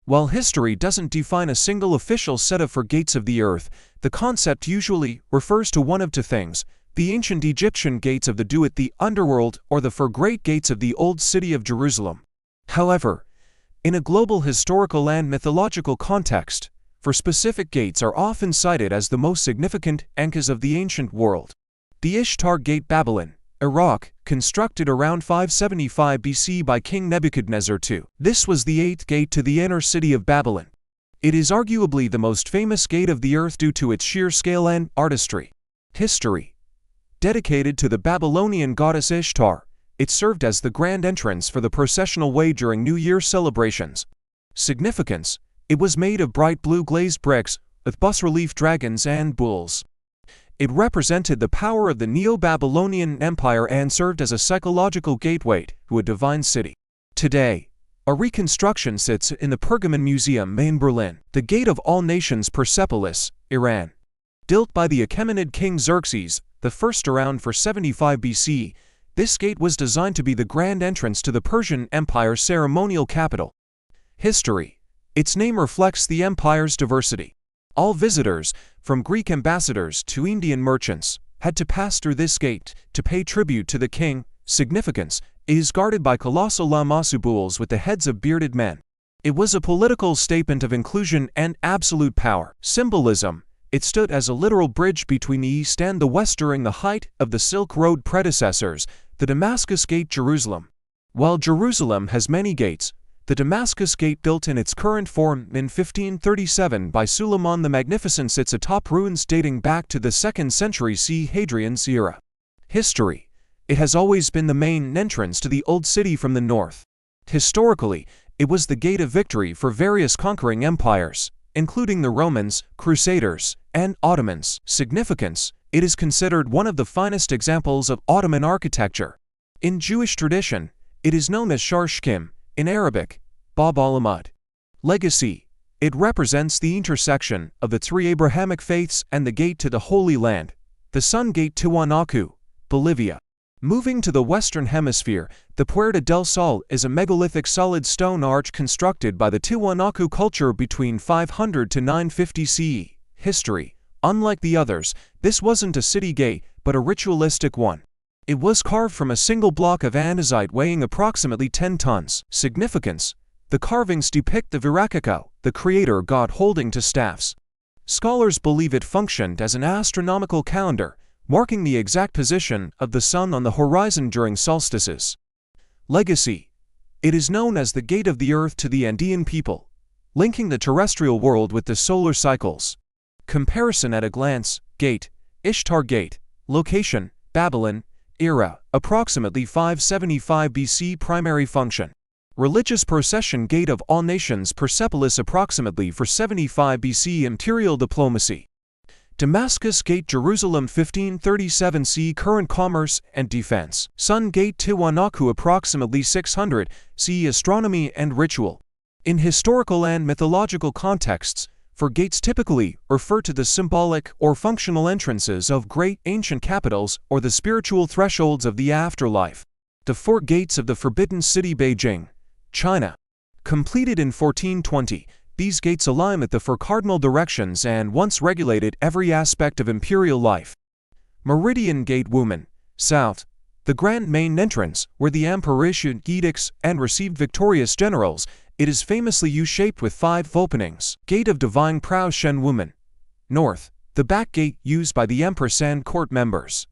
While history doesn't define a single official setup for gates of the earth, the concept usually refers to one of two things: the ancient Egyptian gates of the Duat, the underworld, or the four great gates of the Old City of Jerusalem. However, in a global historical and mythological context, four specific gates are often cited as the most significant anchors of the ancient world. The Ishtar Gate, Babylon, Iraq, constructed around 575 BC by King Nebuchadnezzar II. This was the eighth gate to the inner city of Babylon. It is arguably the most famous gate of the earth due to its sheer scale and artistry. History. Dedicated to the Babylonian goddess Ishtar, it served as the grand entrance for the processional way during New Year celebrations. Significance. It was made of bright blue glazed bricks, with bas-relief dragons and bulls. It represented the power of the Neo-Babylonian Empire and served as a psychological gateway to a divine city. Today, a reconstruction sits in the Pergamon Museum in Berlin. The Gate of All Nations, Persepolis, Iran. Built by the Achaemenid king Xerxes I around 475 BC, this gate was designed to be the grand entrance to the Persian Empire's ceremonial capital. History. Its name reflects the empire's diversity. All visitors, from Greek ambassadors to Indian merchants, had to pass through this gate to pay tribute to the king. Significance. It is guarded by colossal lamassu bulls with the heads of bearded men. It was a political statement of inclusion and absolute power. Symbolism. It stood as a literal bridge between the East and the West during the height of the Silk Road predecessors, the Damascus Gate, Jerusalem. While Jerusalem has many gates, the Damascus Gate, built in its current form in 1537 by Suleiman the Magnificent, sits atop ruins dating back to the 2nd century C. Hadrian's era. History. It has always been the main entrance to the Old City from the north. Historically, it was the gate of victory for various conquering empires, including the Romans, Crusaders, and Ottomans. Significance. It is considered one of the finest examples of Ottoman architecture. In Jewish tradition, it is known as Shar Shkim, in Arabic, Bab al-Ahmad. Legacy. It represents the intersection of the three Abrahamic faiths and the gate to the Holy Land, the Sun Gate, Tiwanaku, Bolivia. Moving to the Western Hemisphere, the Puerta del Sol is a megalithic solid stone arch constructed by the Tiwanaku culture between 500 to 950 CE. History. Unlike the others, this wasn't a city gate, but a ritualistic one. It was carved from a single block of andesite weighing approximately 10 tons. Significance. The carvings depict the Virakaka, the creator god, holding two staffs. Scholars believe it functioned as an astronomical calendar, marking the exact position of the sun on the horizon during solstices. Legacy. It is known as the Gate of the Earth to the Andean people, linking the terrestrial world with the solar cycles. Comparison at a glance. Gate. Ishtar Gate. Location. Babylon. Era. Approximately 575 BC. Primary function. Religious procession. Gate of All Nations, Persepolis, approximately 475 BC. Imperial diplomacy. Damascus Gate, Jerusalem, 1537 CE. Current commerce and defense. Sun Gate, Tiwanaku, approximately 600 CE. Astronomy and ritual. In historical and mythological contexts, four gates typically refer to the symbolic or functional entrances of great ancient capitals or the spiritual thresholds of the afterlife. The four gates of the Forbidden City, Beijing, China. Completed in 1420, these gates align with the four cardinal directions and once regulated every aspect of imperial life. Meridian Gate, Wuhan, South. The grand main entrance, where the emperor issued edicts and received victorious generals. It is famously U-shaped with 5 openings. Gate of Divine Prao, Shen, Wuhan, North. The back gate, used by the empress and court members.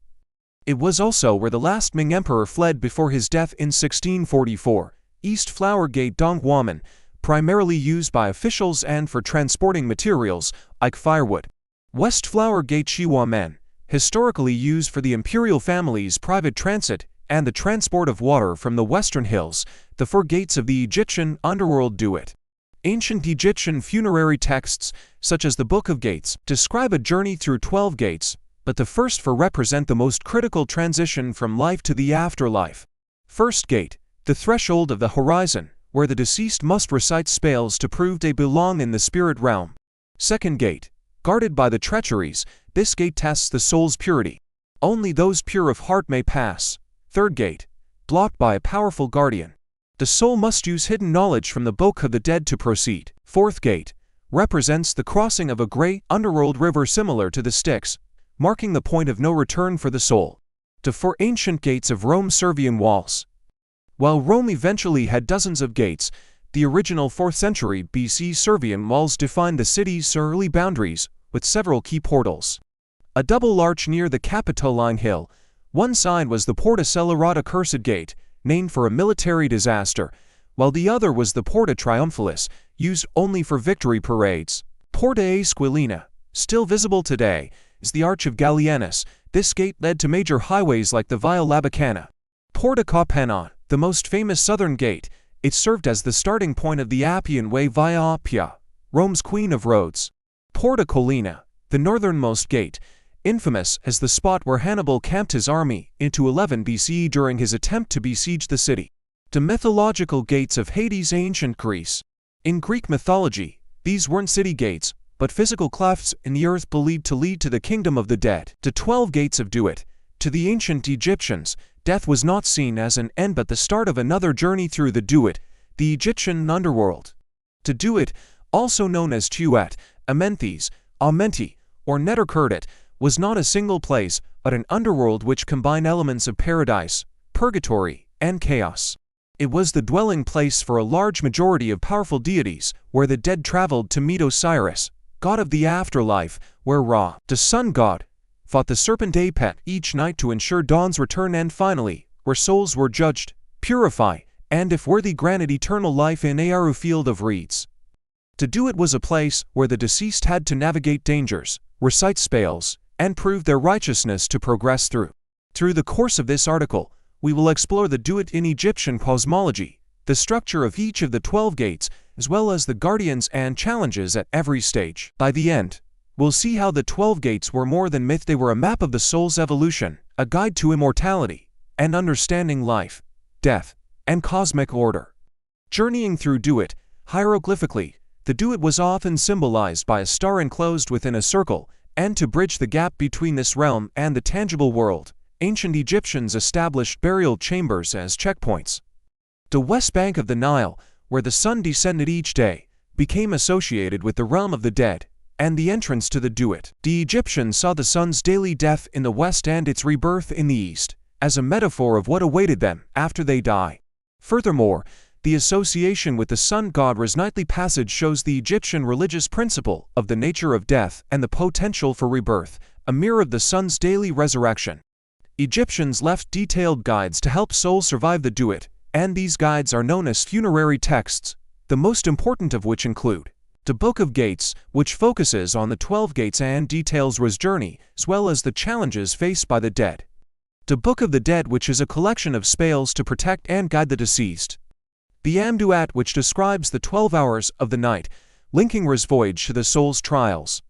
It was also where the last Ming emperor fled before his death in 1644. East Flower Gate, Dongguamen, primarily used by officials and for transporting materials, like firewood. West Flower Gate, Shihuamen, historically used for the imperial family's private transit and the transport of water from the western hills. The four gates of the Egyptian underworld do it. Ancient Egyptian funerary texts, such as the Book of Gates, describe a journey through 12 gates, but the first four represent the most critical transition from life to the afterlife. First gate, the threshold of the horizon, where the deceased must recite spells to prove they belong in the spirit realm. Second gate, guarded by the treacheries, this gate tests the soul's purity. Only those pure of heart may pass. Third gate, blocked by a powerful guardian. The soul must use hidden knowledge from the Book of the Dead to proceed. Fourth gate represents the crossing of a gray underworld river similar to the Styx, marking the point of no return for the soul. The four ancient gates of Rome's Servian walls. While Rome eventually had dozens of gates, the original 4th century BC Servian walls defined the city's early boundaries, with several key portals. A double arch near the Capitoline Hill. One side was the Porta Celerata Cursed Gate, named for a military disaster, while the other was the Porta Triumphalis, used only for victory parades. Porta Esquilina, still visible today, is the Arch of Gallienus. This gate led to major highways like the Via Labicana. Porta Capenon, the most famous southern gate, it served as the starting point of the Appian Way via Appia, Rome's Queen of Roads. Porta Collina, the northernmost gate, infamous as the spot where Hannibal camped his army into 11 BCE during his attempt to besiege the city. The mythological gates of Hades, ancient Greece. In Greek mythology, these weren't city gates, but physical clefts in the earth believed to lead to the kingdom of the dead. The 12 gates of Duat. To the ancient Egyptians, death was not seen as an end but the start of another journey through the Duat, the Egyptian underworld. To Duat, also known as Tuat, Amenthis, Amenti, or Neterkurtat, was not a single place, but an underworld which combined elements of paradise, purgatory, and chaos. It was the dwelling place for a large majority of powerful deities, where the dead traveled to meet Osiris, god of the afterlife, where Ra, the sun god, fought the serpent Apet each night to ensure dawn's return, and finally, where souls were judged, purified, and if worthy granted eternal life in Aaru field of reeds. To Duat was a place where the deceased had to navigate dangers, recite spells, and prove their righteousness to progress through. Through the course of this article, we will explore the Duat in Egyptian cosmology, the structure of each of the 12 gates, as well as the guardians and challenges at every stage. By the end, we'll see how the 12 gates were more than myth. They were a map of the soul's evolution, a guide to immortality, and understanding life, death, and cosmic order. Journeying through Duat, hieroglyphically, the Duat was often symbolized by a star enclosed within a circle, and to bridge the gap between this realm and the tangible world, ancient Egyptians established burial chambers as checkpoints. The west bank of the Nile, where the sun descended each day, became associated with the realm of the dead, and the entrance to the Duat. The Egyptians saw the sun's daily death in the west and its rebirth in the east, as a metaphor of what awaited them after they die. Furthermore, the association with the sun god's nightly passage shows the Egyptian religious principle of the nature of death and the potential for rebirth, a mirror of the sun's daily resurrection. Egyptians left detailed guides to help souls survive the Duat, and these guides are known as funerary texts, the most important of which include the Book of Gates, which focuses on the 12 gates and details Ra's journey, as well as the challenges faced by the dead. The Book of the Dead, which is a collection of spells to protect and guide the deceased. The Amduat, which describes the 12 hours of the night, linking Ra's voyage to the soul's trials.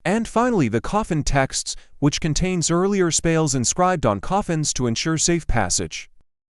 And finally, the Coffin texts, which contains earlier spells inscribed on coffins to ensure safe passage.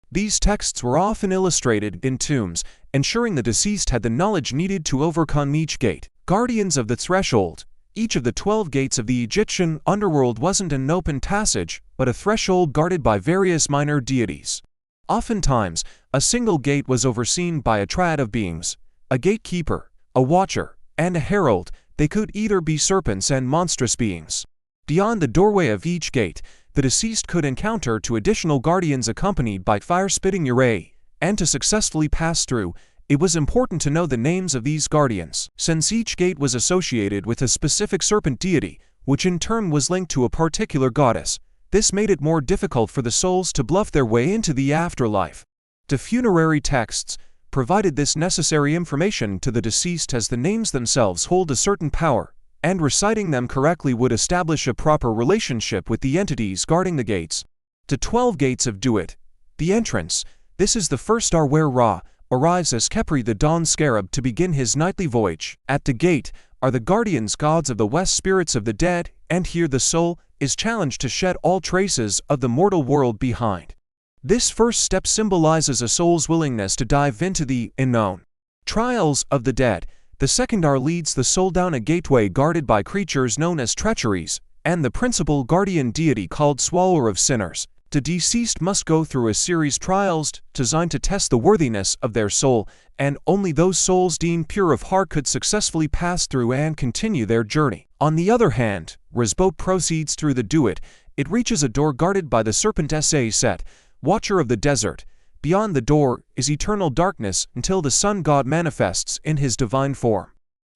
These texts were often illustrated in tombs, ensuring the deceased had the knowledge needed to overcome each gate. Guardians of the threshold. Each of the 12 gates of the Egyptian underworld wasn't an open passage, but a threshold guarded by various minor deities. Oftentimes, a single gate was overseen by a triad of beings, a gatekeeper, a watcher, and a herald. They could either be serpents and monstrous beings. Beyond the doorway of each gate, the deceased could encounter two additional guardians accompanied by fire-spitting Uraei, and to successfully pass through, it was important to know the names of these guardians, since each gate was associated with a specific serpent deity, which in turn was linked to a particular goddess. This made it more difficult for the souls to bluff their way into the afterlife. The funerary texts provided this necessary information to the deceased, as the names themselves hold a certain power, and reciting them correctly would establish a proper relationship with the entities guarding the gates. The 12 gates of Duat. The entrance. This is the first star where Ra arrives as Khepri, the dawn scarab, to begin his nightly voyage. At the gate are the guardians, gods of the west, spirits of the dead, and here the soul is challenged to shed all traces of the mortal world behind. This first step symbolizes a soul's willingness to dive into the unknown. Trials of the dead. The second hour leads the soul down a gateway guarded by creatures known as treacheries, and the principal guardian deity called Swallower of Sinners. The deceased must go through a series of trials designed to test the worthiness of their soul, and only those souls deemed pure of heart could successfully pass through and continue their journey. On the other hand, as boat proceeds through the Duat, it reaches a door guarded by the serpent Set, watcher of the desert. Beyond the door is eternal darkness until the sun god manifests in his divine form.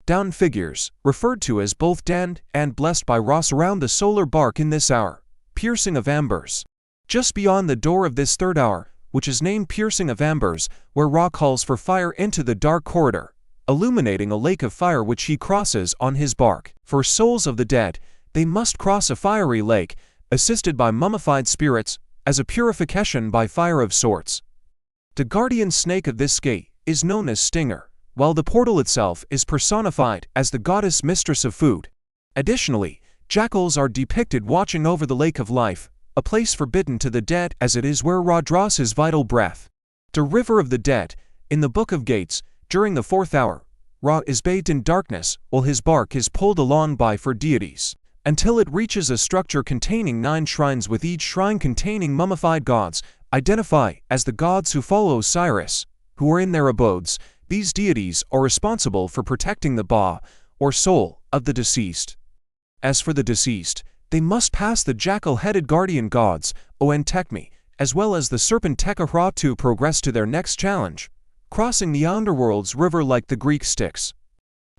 Down figures, referred to as both damned and blessed by Ra, surround the solar bark in this hour, piercing of ambers. Just beyond the door of this third hour, which is named Piercing of Ambers, where Ra calls for fire into the dark corridor, illuminating a lake of fire which he crosses on his bark. For souls of the dead, they must cross a fiery lake, assisted by mummified spirits, as a purification by fire of sorts. The guardian snake of this gate is known as Stinger, while the portal itself is personified as the goddess mistress of food. Additionally, jackals are depicted watching over the lake of life, a place forbidden to the dead as it is where Ra draws his vital breath. The river of the dead, in the Book of Gates, during the fourth hour, Ra is bathed in darkness while his bark is pulled along by four deities, until it reaches a structure containing 9 shrines, with each shrine containing mummified gods, identified as the gods who follow Osiris, who are in their abodes. These deities are responsible for protecting the Ba, or soul, of the deceased. As for the deceased, they must pass the jackal-headed guardian gods, Oentekmi, as well as the serpent Tekahra to progress to their next challenge, crossing the underworld's river like the Greek Styx.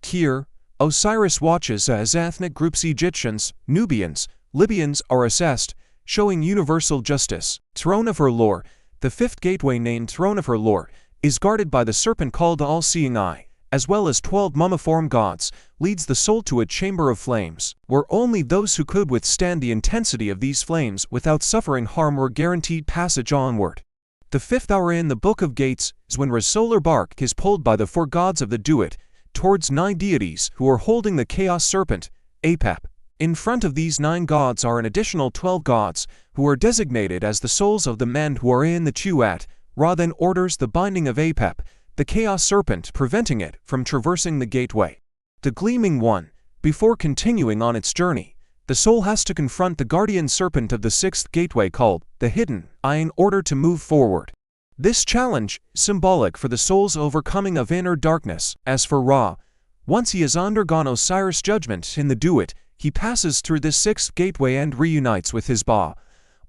Here, Osiris watches as ethnic groups Egyptians, Nubians, Libyans are assessed, showing universal justice. Throne of her lore, the fifth gateway named Throne of her lore, is guarded by the serpent called the All-Seeing Eye, as well as 12 mummiform gods, leads the soul to a chamber of flames, where only those who could withstand the intensity of these flames without suffering harm were guaranteed passage onward. The fifth hour in the Book of Gates is when Ra's solar bark is pulled by the 4 gods of the Duat towards 9 deities who are holding the chaos serpent, Apep. In front of these 9 gods are an additional 12 gods, who are designated as the souls of the men who are in the Tuat. Ra then orders the binding of Apep, the chaos serpent, preventing it from traversing the gateway. The Gleaming One, before continuing on its journey, the soul has to confront the guardian serpent of the 6th gateway called the Hidden Eye in order to move forward. This challenge is symbolic for the soul's overcoming of inner darkness. As for Ra, once he has undergone Osiris' judgment in the Duat, he passes through this 6th gateway and reunites with his Ba,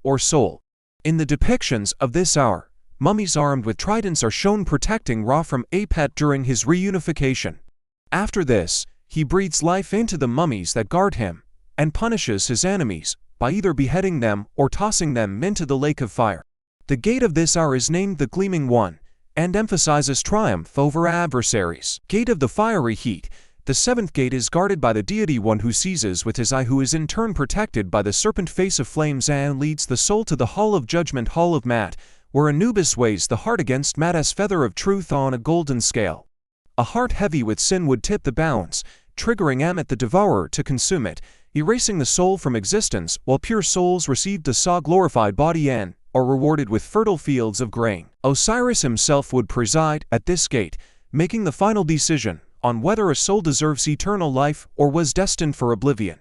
or soul. In the depictions of this hour, mummies armed with tridents are shown protecting Ra from Apep during his reunification. After this, he breathes life into the mummies that guard him, and punishes his enemies by either beheading them or tossing them into the lake of fire. The gate of this hour is named the Gleaming One, and emphasizes triumph over adversaries. Gate of the Fiery Heat, the 7th gate is guarded by the deity One who seizes with his eye, who is in turn protected by the serpent face of flames, and leads the soul to the Hall of Judgment, Hall of Mat, where Anubis weighs the heart against Mat's feather of truth on a golden scale. A heart heavy with sin would tip the balance, triggering Ammit the Devourer to consume it, erasing the soul from existence, while pure souls received the Sa-glorified body and are rewarded with fertile fields of grain. Osiris himself would preside at this gate, making the final decision on whether a soul deserves eternal life or was destined for oblivion.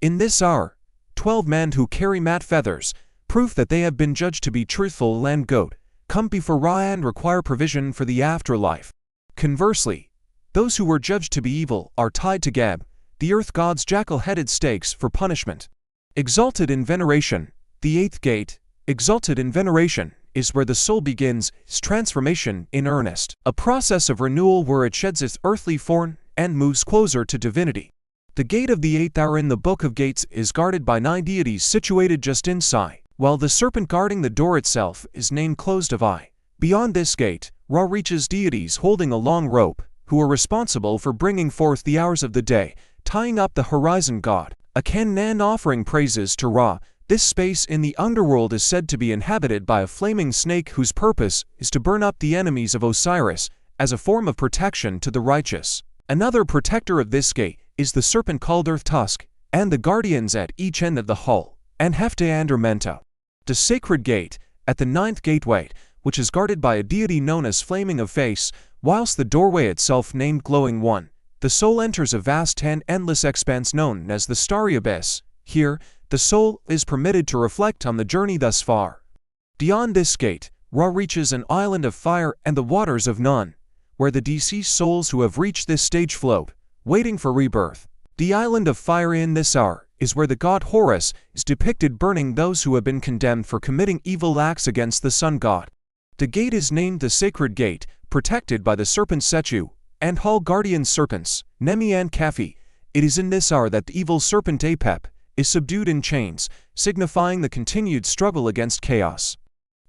In this hour, 12 men who carry mat feathers, proof that they have been judged to be truthful and goat, come before Ra and require provision for the afterlife. Conversely, those who were judged to be evil are tied to Geb, the earth god's jackal-headed stakes, for punishment. Exalted in veneration, the 8th gate, exalted in veneration, is where the soul begins its transformation in earnest, a process of renewal where it sheds its earthly form and moves closer to divinity. The gate of the 8th hour in the Book of Gates is guarded by 9 deities situated just inside, while the serpent guarding the door itself is named Closed of Eye. Beyond this gate, Ra reaches deities holding a long rope, who are responsible for bringing forth the hours of the day, tying up the horizon god. Akan and offering praises to Ra. This space in the underworld is said to be inhabited by a flaming snake whose purpose is to burn up the enemies of Osiris, as a form of protection to the righteous. Another protector of this gate is the serpent called Earth Tusk, and the guardians at each end of the hull, and Hefte and Ermento. The sacred gate, at the 9th gateway, which is guarded by a deity known as Flaming of Face, whilst the doorway itself named Glowing One, the soul enters a vast and endless expanse known as the Starry Abyss. Here, the soul is permitted to reflect on the journey thus far, Beyond this gate, Ra reaches an island of fire and the waters of none, where the deceased souls who have reached this stage float, waiting for rebirth. The island of fire in this hour is where the god Horus is depicted burning those who have been condemned for committing evil acts against the sun god. The gate is named the Sacred Gate, protected by the serpent Setu, and Hall guardian serpents, Nemi and Kafi. It is in this hour that the evil serpent Apep is subdued in chains, signifying the continued struggle against chaos.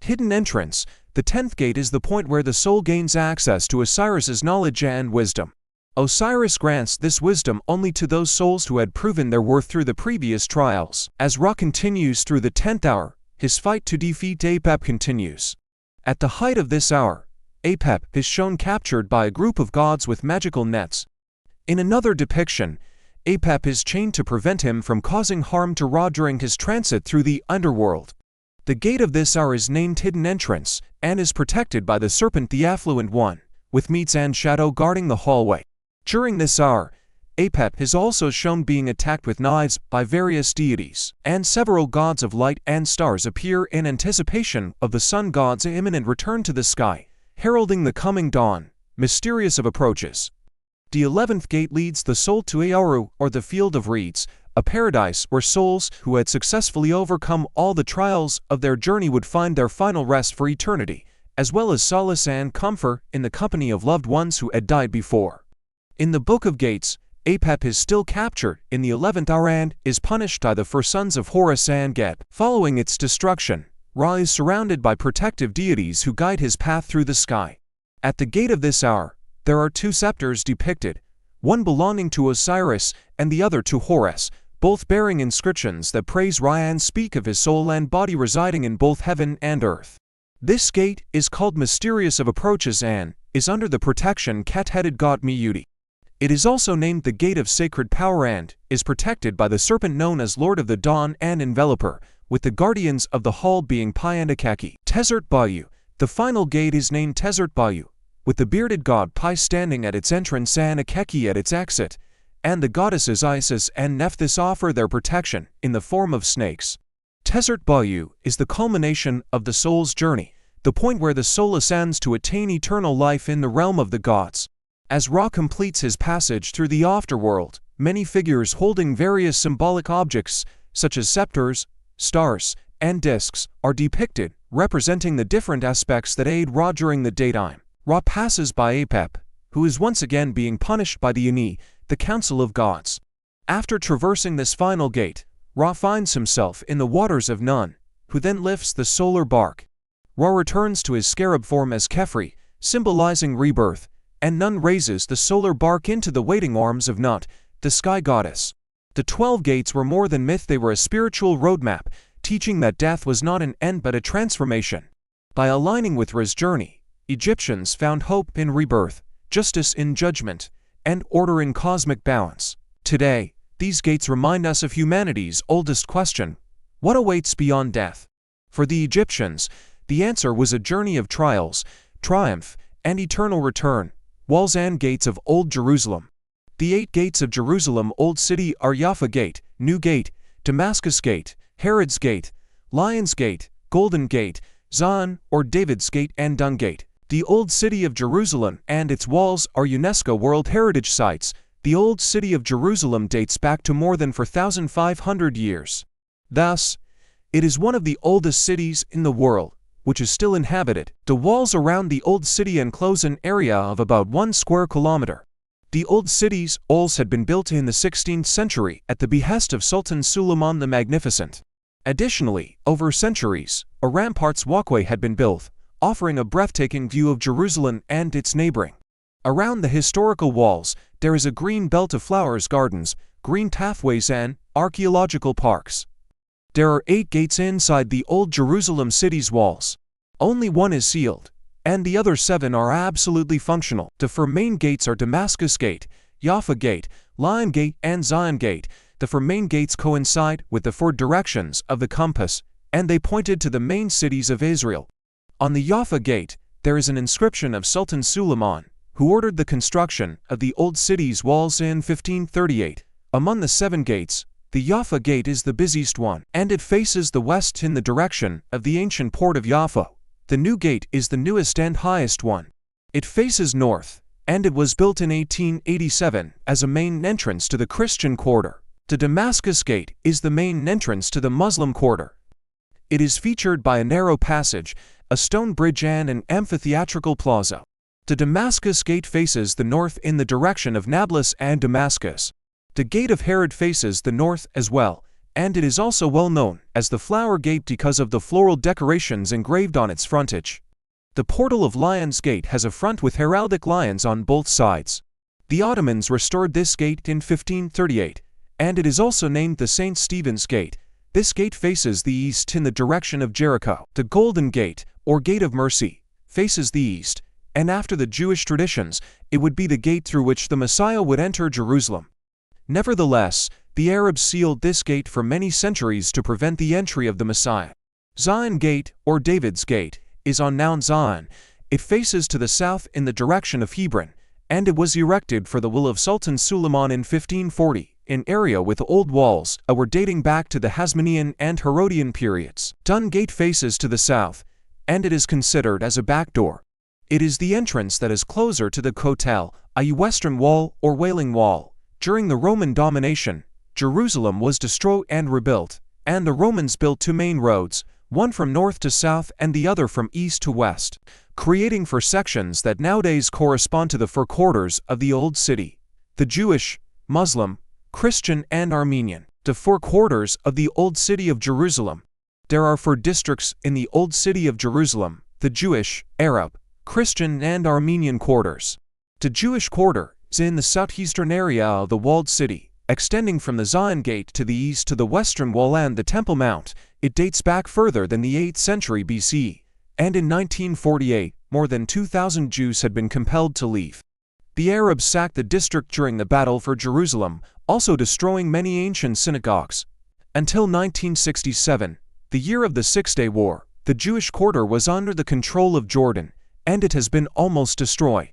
Hidden entrance. The 10th gate is the point where the soul gains access to Osiris's knowledge and wisdom. Osiris grants this wisdom only to those souls who had proven their worth through the previous trials. As Ra continues through the 10th hour, his fight to defeat Apep continues. At the height of this hour, Apep is shown captured by a group of gods with magical nets. In another depiction, Apep is chained to prevent him from causing harm to Ra during his transit through the underworld. The gate of this hour is named Hidden Entrance, and is protected by the serpent the Affluent One, with Meets and Shadow guarding the hallway. During this hour, Apep is also shown being attacked with knives by various deities, and several gods of light and stars appear in anticipation of the sun god's imminent return to the sky, heralding the coming dawn, mysterious of approaches. The 11th gate leads the soul to Aoru, or the Field of Reeds, a paradise where souls who had successfully overcome all the trials of their journey would find their final rest for eternity, as well as solace and comfort in the company of loved ones who had died before. In the Book of Gates, Apep is still captured in the 11th hour and is punished by the 4 sons of Horus and Geb. Following its destruction, Ra is surrounded by protective deities who guide his path through the sky. At the gate of this hour, there are 2 scepters depicted, one belonging to Osiris and the other to Horus, both bearing inscriptions that praise Ra and speak of his soul and body residing in both heaven and earth. This gate is called Mysterious of Approaches and is under the protection cat-headed god Miyuti. It is also named the Gate of Sacred Power and is protected by the serpent known as Lord of the Dawn and Enveloper, with the guardians of the hall being Pi and Akaki. Tezert Bayu. The final gate is named Tezert Bayu, with the bearded god Pi standing at its entrance and Akaki at its exit, and the goddesses Isis and Nephthys offer their protection in the form of snakes. Tezert Bayu is the culmination of the soul's journey, the point where the soul ascends to attain eternal life in the realm of the gods. As Ra completes his passage through the afterworld, many figures holding various symbolic objects, such as scepters, stars, and discs, are depicted, representing the different aspects that aid Ra during the daytime. Ra passes by Apep, who is once again being punished by the Ani, the Council of Gods. After traversing this final gate, Ra finds himself in the waters of Nun, who then lifts the solar bark. Ra returns to his scarab form as Kefri, symbolizing rebirth, and Nun raises the solar bark into the waiting arms of Nut, the sky goddess. The 12 gates were more than myth, they were a spiritual roadmap, teaching that death was not an end but a transformation. By aligning with Ra's journey, Egyptians found hope in rebirth, justice in judgment, and order in cosmic balance. Today, these gates remind us of humanity's oldest question: what awaits beyond death? For the Egyptians, the answer was a journey of trials, triumph, and eternal return. Walls and gates of Old Jerusalem. The 8 gates of Jerusalem Old City are Jaffa Gate, New Gate, Damascus Gate, Herod's Gate, Lion's Gate, Golden Gate, Zion or David's Gate, and Dung Gate. The Old City of Jerusalem and its walls are UNESCO World Heritage Sites. The Old City of Jerusalem dates back to more than 4,500 years. Thus, it is one of the oldest cities in the world, which is still inhabited. The walls around the Old City enclose an area of about 1 square kilometer. The Old City's walls had been built in the 16th century at the behest of Sultan Suleiman the Magnificent. Additionally, over centuries, a rampart's walkway had been built, offering a breathtaking view of Jerusalem and its neighboring. Around the historical walls, there is a green belt of flowers, gardens, green pathways, and archaeological parks. There are 8 gates inside the Old Jerusalem city's walls. Only 1 is sealed, and the other 7 are absolutely functional. The 4 main gates are Damascus Gate, Jaffa Gate, Lion Gate, and Zion Gate. The 4 main gates coincide with the 4 directions of the compass, and they pointed to the main cities of Israel. On the Jaffa Gate, there is an inscription of Sultan Suleiman, who ordered the construction of the Old City's walls in 1538. Among the 7 gates, The Jaffa Gate is the busiest one, and it faces the west in the direction of the ancient port of Jaffa. The New Gate is the newest and highest one. It faces north, and it was built in 1887 as a main entrance to the Christian quarter. The Damascus Gate is the main entrance to the Muslim quarter. It is featured by a narrow passage, a stone bridge and an amphitheatrical plaza. The Damascus Gate faces the north in the direction of Nablus and Damascus. The Gate of Herod faces the north as well, and it is also well known as the Flower Gate because of the floral decorations engraved on its frontage. The Portal of Lions Gate has a front with heraldic lions on both sides. The Ottomans restored this gate in 1538, and it is also named the St. Stephen's Gate. This gate faces the east in the direction of Jericho. The Golden Gate, or Gate of Mercy, faces the east, and after the Jewish traditions, it would be the gate through which the Messiah would enter Jerusalem. Nevertheless, the Arabs sealed this gate for many centuries to prevent the entry of the Messiah. Zion Gate, or David's Gate, is on Mount Zion. It faces to the south in the direction of Hebron, and it was erected for the will of Sultan Suleiman in 1540, an area with old walls that were dating back to the Hasmonean and Herodian periods. Dun Gate faces to the south, and it is considered as a back door. It is the entrance that is closer to the Kotel, i.e. Western Wall or Wailing Wall. During the Roman domination, Jerusalem was destroyed and rebuilt, and the Romans built two main roads, one from north to south and the other from east to west, creating four sections that nowadays correspond to the four quarters of the Old City: the Jewish, Muslim, Christian and Armenian. The four quarters of the Old City of Jerusalem. There are four districts in the Old City of Jerusalem: the Jewish, Arab, Christian and Armenian quarters. The Jewish quarter is in the southeastern area of the walled city, extending from the Zion Gate to the east to the Western Wall and the Temple Mount. It dates back further than the 8th century BC, and in 1948, more than 2,000 Jews had been compelled to leave. The Arabs sacked the district during the Battle for Jerusalem, also destroying many ancient synagogues. Until 1967, the year of the Six-Day War, the Jewish quarter was under the control of Jordan, and it has been almost destroyed.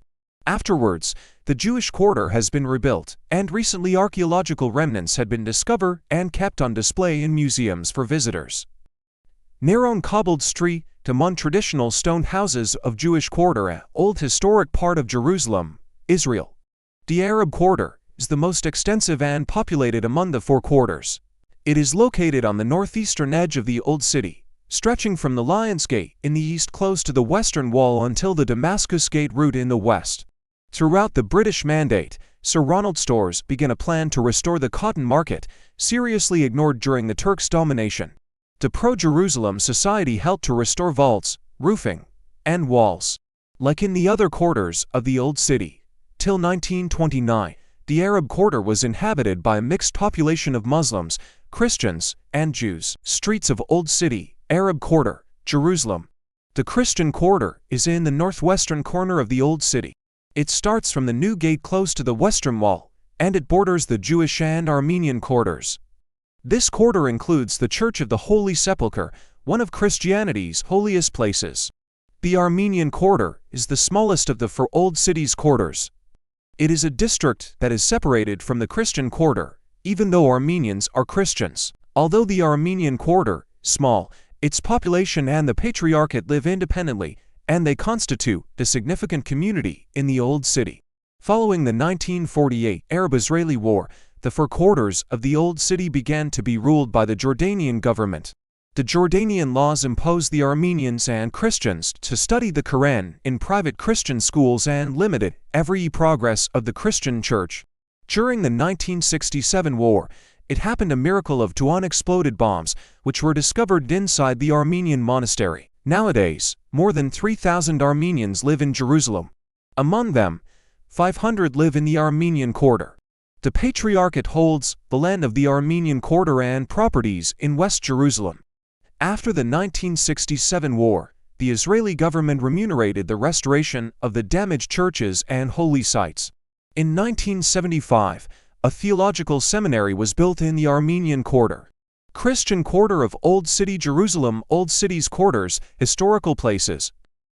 Afterwards, the Jewish quarter has been rebuilt, and recently archaeological remnants had been discovered and kept on display in museums for visitors. Narrow and cobbled street, among traditional stone houses of Jewish quarter, an old historic part of Jerusalem, Israel. The Arab quarter is the most extensive and populated among the four quarters. It is located on the northeastern edge of the Old City, stretching from the Lions Gate in the east close to the Western Wall until the Damascus Gate route in the west. Throughout the British Mandate, Sir Ronald Stores began a plan to restore the cotton market, seriously ignored during the Turks' domination. The pro-Jerusalem society helped to restore vaults, roofing, and walls. Like in the other quarters of the Old City, till 1929, the Arab quarter was inhabited by a mixed population of Muslims, Christians, and Jews. Streets of Old City, Arab quarter, Jerusalem. The Christian quarter is in the northwestern corner of the Old City. It starts from the New Gate close to the Western Wall, and it borders the Jewish and Armenian quarters. This quarter includes the Church of the Holy Sepulchre, one of Christianity's holiest places. The Armenian quarter is the smallest of the four Old City's quarters. It is a district that is separated from the Christian quarter, even though Armenians are Christians. Although the Armenian quarter is small, its population and the Patriarchate live independently, and they constitute a significant community in the Old City. Following the 1948 Arab-Israeli War, the four quarters of the Old City began to be ruled by the Jordanian government. The Jordanian laws imposed the Armenians and Christians to study the Quran in private Christian schools and limited every progress of the Christian church. During the 1967 war, it happened a miracle of two unexploded bombs, which were discovered inside the Armenian monastery. Nowadays, more than 3,000 Armenians live in Jerusalem. Among them, 500 live in the Armenian quarter. The Patriarchate holds the land of the Armenian quarter and properties in West Jerusalem. After the 1967 war, the Israeli government remunerated the restoration of the damaged churches and holy sites. In 1975, a theological seminary was built in the Armenian quarter. Christian quarter of Old City Jerusalem. Old City's quarters, historical places.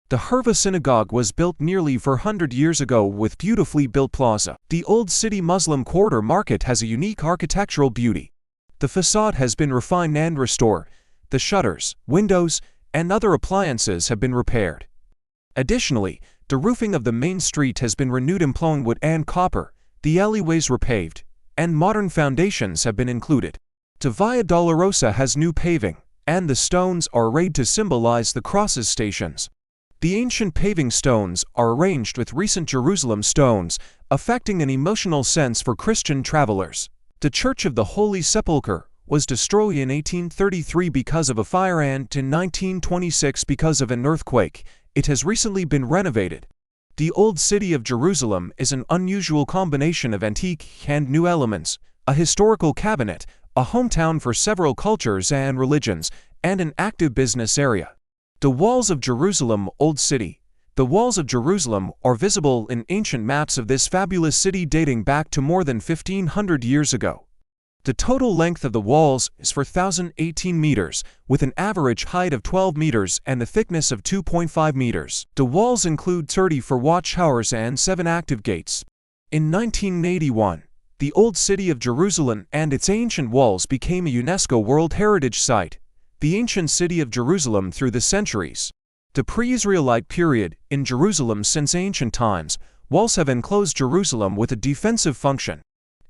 The Herva Synagogue was built nearly 400 years ago with beautifully built plaza. The Old City Muslim quarter market has a unique architectural beauty. The facade has been refined and restored. The shutters, windows, and other appliances have been repaired. Additionally, the roofing of the main street has been renewed employing wood and copper, the alleyways repaved, and modern foundations have been included. The Via Dolorosa has new paving, and the stones are arrayed to symbolize the crosses stations. The ancient paving stones are arranged with recent Jerusalem stones, affecting an emotional sense for Christian travelers. The Church of the Holy Sepulchre was destroyed in 1833 because of a fire and in 1926 because of an earthquake. It has recently been renovated. The Old City of Jerusalem is an unusual combination of antique and new elements, a historical cabinet, a hometown for several cultures and religions, and an active business area. The walls of Jerusalem, Old City. The walls of Jerusalem are visible in ancient maps of this fabulous city dating back to more than 1,500 years ago. The total length of the walls is 4,018 meters, with an average height of 12 meters and a thickness of 2.5 meters. The walls include 34 watchtowers and 7 active gates. In 1981, the Old City of Jerusalem and its ancient walls became a UNESCO World Heritage Site. The ancient city of Jerusalem through the centuries. The pre-Israelite period in Jerusalem. Since ancient times, walls have enclosed Jerusalem with a defensive function.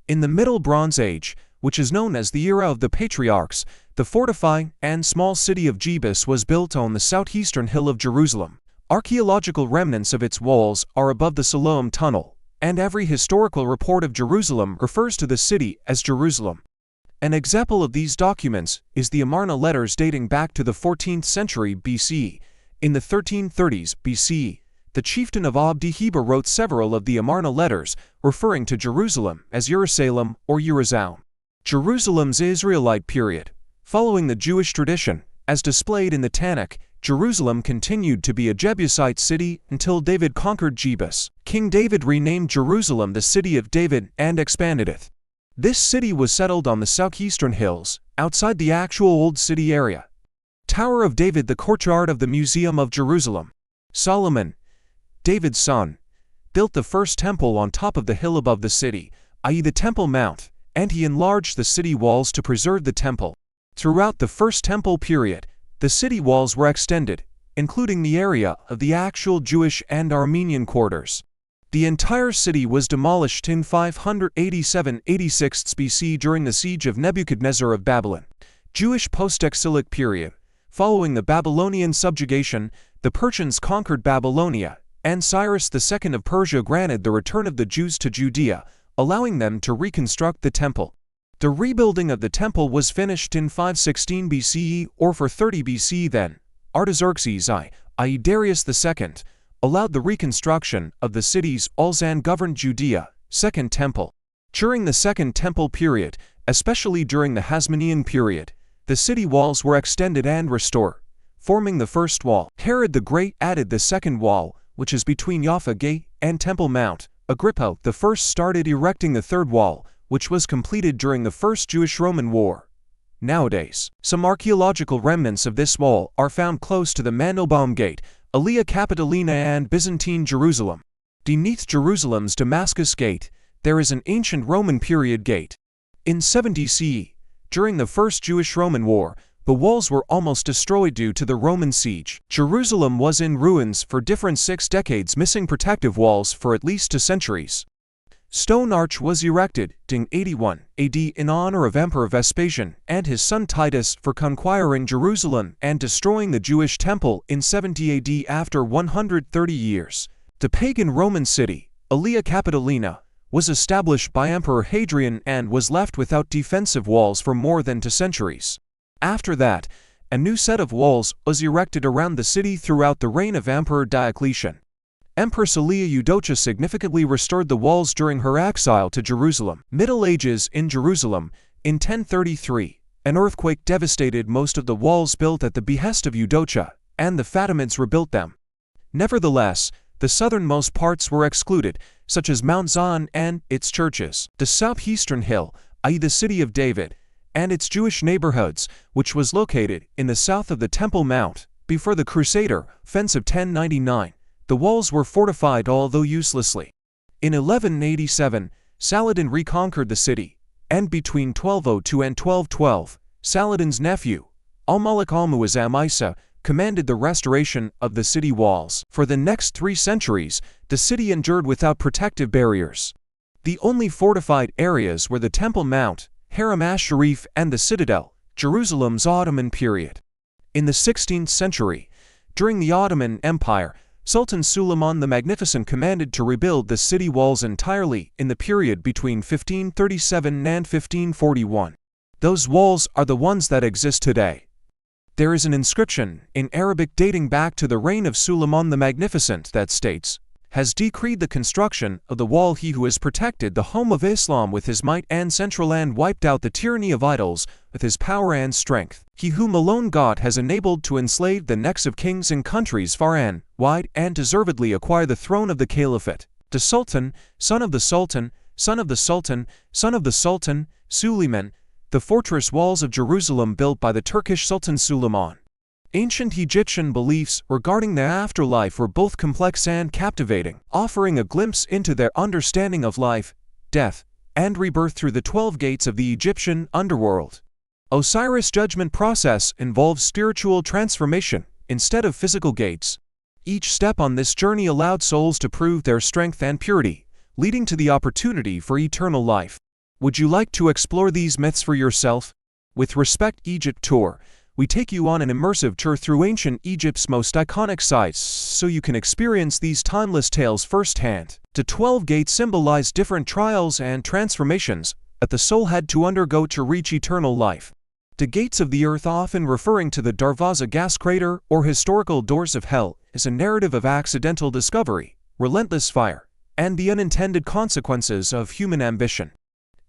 In the Middle Bronze Age, which is known as the era of the patriarchs, the fortified and small city of Jebus was built on the southeastern hill of Jerusalem. Archaeological remnants of its walls are above the Siloam Tunnel, and every historical report of Jerusalem refers to the city as Jerusalem. An example of these documents is the Amarna letters dating back to the 14th century BCE. In the 1330s BCE, the chieftain of Abdi-Heba wrote several of the Amarna letters, referring to Jerusalem as Jerusalem or Jerusalem. Jerusalem's Israelite period. Following the Jewish tradition, as displayed in the Tanakh, Jerusalem continued to be a Jebusite city until David conquered Jebus. King David renamed Jerusalem the City of David and expanded it. This city was settled on the southeastern hills, outside the actual Old City area. Tower of David. The courtyard of the Museum of Jerusalem. Solomon, David's son, built the first temple on top of the hill above the city, i.e. the Temple Mount, and he enlarged the city walls to preserve the temple. Throughout the First Temple period, the city walls were extended, including the area of the actual Jewish and Armenian quarters. The entire city was demolished in 587–86 BC during the siege of Nebuchadnezzar of Babylon. Jewish post-exilic period. Following the Babylonian subjugation, the Persians conquered Babylonia, and Cyrus II of Persia granted the return of the Jews to Judea, allowing them to reconstruct the temple. The rebuilding of the temple was finished in 516 BCE or 430 BC. Then, Artaxerxes i.e. Darius II, allowed the reconstruction of the cities and governed Judea. Second Temple. During the Second Temple period, especially during the Hasmonean period, the city walls were extended and restored, forming the first wall. Herod the Great added the second wall, which is between Jaffa Gate and Temple Mount. Agrippa I started erecting the third wall, which was completed during the First Jewish-Roman War. Nowadays, some archaeological remnants of this wall are found close to the Mandelbaum Gate, Aelia Capitolina and Byzantine Jerusalem. Beneath Jerusalem's Damascus Gate, there is an ancient Roman period gate. In 70 CE, during the First Jewish-Roman War, the walls were almost destroyed due to the Roman siege. Jerusalem was in ruins for different 6 decades, missing protective walls for at least 2 centuries. Stone arch was erected in 81 AD in honor of Emperor Vespasian and his son Titus for conquiring Jerusalem and destroying the Jewish temple in 70 AD after 130 years. The pagan Roman city, Aelia Capitolina, was established by Emperor Hadrian and was left without defensive walls for more than 2 centuries. After that, a new set of walls was erected around the city throughout the reign of Emperor Diocletian. Empress Aelia Eudocia significantly restored the walls during her exile to Jerusalem. Middle Ages in Jerusalem. In 1033, an earthquake devastated most of the walls built at the behest of Eudocia, and the Fatimids rebuilt them. Nevertheless, the southernmost parts were excluded, such as Mount Zion and its churches. The southeastern hill, i.e. the City of David, and its Jewish neighborhoods, which was located in the south of the Temple Mount. Before the Crusader Offensive 1099, the walls were fortified although uselessly. In 1187, Saladin reconquered the city, and between 1202 and 1212, Saladin's nephew, Al-Malik al-Muazzam Isa, commanded the restoration of the city walls. For the next 3 centuries, the city endured without protective barriers. The only fortified areas were the Temple Mount, Haram ash-Sharif, and the Citadel, Jerusalem's Ottoman period. In the 16th century, during the Ottoman Empire, Sultan Suleiman the Magnificent commanded to rebuild the city walls entirely in the period between 1537 and 1541. Those walls are the ones that exist today. There is an inscription in Arabic dating back to the reign of Suleiman the Magnificent that states, "Has decreed the construction of the wall he who has protected the home of Islam with his might and central and wiped out the tyranny of idols with his power and strength. He whom alone God has enabled to enslave the necks of kings in countries far and wide and deservedly acquire the throne of the Caliphate. The Sultan, son of the Sultan, son of the Sultan, son of the Sultan, Suleiman, the fortress walls of Jerusalem built by the Turkish Sultan Suleiman." Ancient Egyptian beliefs regarding the afterlife were both complex and captivating, offering a glimpse into their understanding of life, death, and rebirth through the 12 gates of the Egyptian underworld. Osiris' judgment process involves spiritual transformation instead of physical gates. Each step on this journey allowed souls to prove their strength and purity, leading to the opportunity for eternal life. Would you like to explore these myths for yourself? With Respect Egypt Tour, we take you on an immersive tour through ancient Egypt's most iconic sites so you can experience these timeless tales firsthand. The 12 gates symbolize different trials and transformations that the soul had to undergo to reach eternal life. The gates of the earth, often referring to the Darvaza gas crater or historical doors of hell, is a narrative of accidental discovery, relentless fire, and the unintended consequences of human ambition.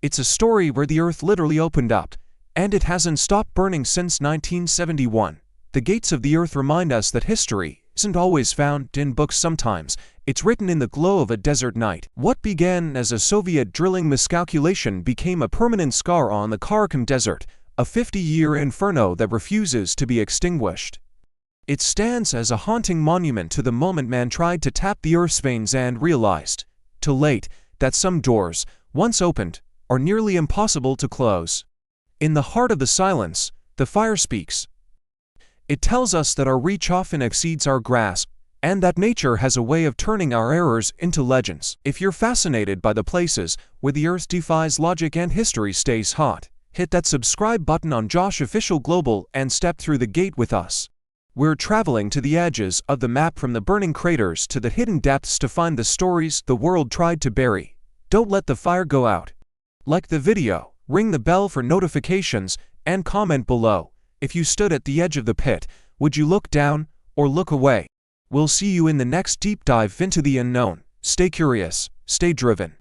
It's a story where the earth literally opened up, and it hasn't stopped burning since 1971. The gates of the earth remind us that history isn't always found in books. Sometimes it's written in the glow of a desert night. What began as a Soviet drilling miscalculation became a permanent scar on the Karakum Desert, a 50-year inferno that refuses to be extinguished. It stands as a haunting monument to the moment man tried to tap the earth's veins and realized, too late, that some doors, once opened, are nearly impossible to close. In the heart of the silence, the fire speaks. It tells us that our reach often exceeds our grasp, and that nature has a way of turning our errors into legends. If you're fascinated by the places where the earth defies logic and history stays hot, hit that subscribe button on Josh Official Global and step through the gate with us. We're traveling to the edges of the map, from the burning craters to the hidden depths, to find the stories the world tried to bury. Don't let the fire go out. Like the video, ring the bell for notifications, and comment below. If you stood at the edge of the pit, would you look down or look away? We'll see you in the next deep dive into the unknown. Stay curious, stay driven.